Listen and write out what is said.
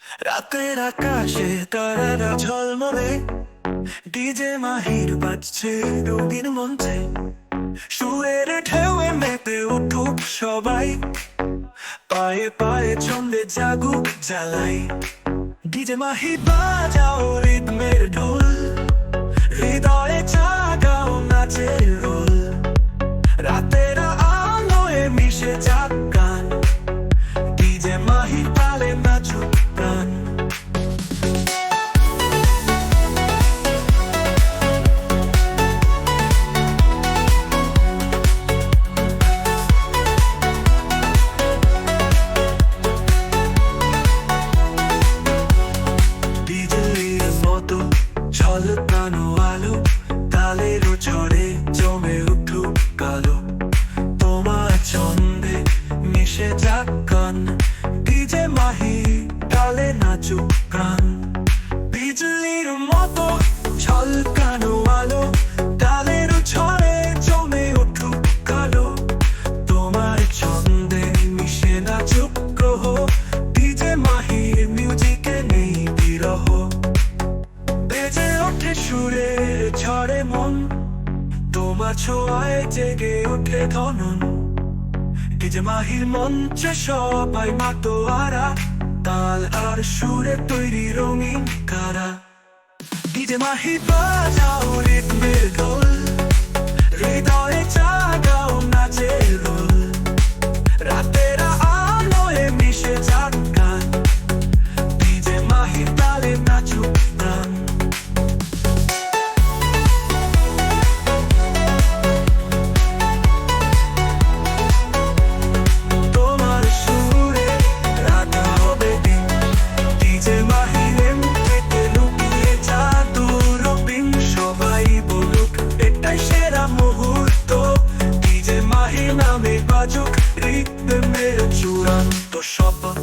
রাতের আকাশে তারারা ঝলমলে, ডিজে মাহির বাজছে রঙিন মঞ্চে। সুরের ঢেউয়ে মেতে উঠুক সবাই, পায়ে পায়ে চলে জাগুক জ্বালাই। ডিজে মাহি বাজাও রিদমের ঢোল, হৃদয়ে জাগাও নাচের রোল। রাতের আলোয় মিশে যাক গান, ডিজে মাহি তালে নাচুক প্রাণ। বিজলির মতো ঝলকানো আলো, তালের ঝড়ে জমে উঠুক কালো। তোমার ছন্দে মিশে যাক গান, ডিজে মাহি তালে নাচুক প্রাণ। বিজলির মতো ঝলকানো আলো, তালের ঝড়ে জমে উঠুক কালো। তোমার ছন্দে মিশে নাচুক গ্রহ, ডিজে মাহির মিউজিকে নেই বিরহ। বেজে ওঠে সুরের ঝড়ে মন, তোমার ছোঁয়ায় জেগে ওঠে ধনন। ডিজে মাহির মঞ্চে সবাই মাতোয়ারা, তাল আর সুরে তৈরি রঙিন কারা। ডিজে মাহি বাজাও রিদমের ঢোল, হৃদয়ে জাগাও নাচের রোল। রাতের আলোয় মিশে যাক গান, ডিজে মাহি তালে নাচুক প্রাণ। তোমার সুরে রাত হবে দিন, ডিজে মাহি এমনিতে লুকিয়ে জাদুর রবিন। সবাই বলুক এটাই সেরা মুহূর্ত, ডিজে মাহি নামে বাজুক রিদমের চূড়ান্ত শপথ।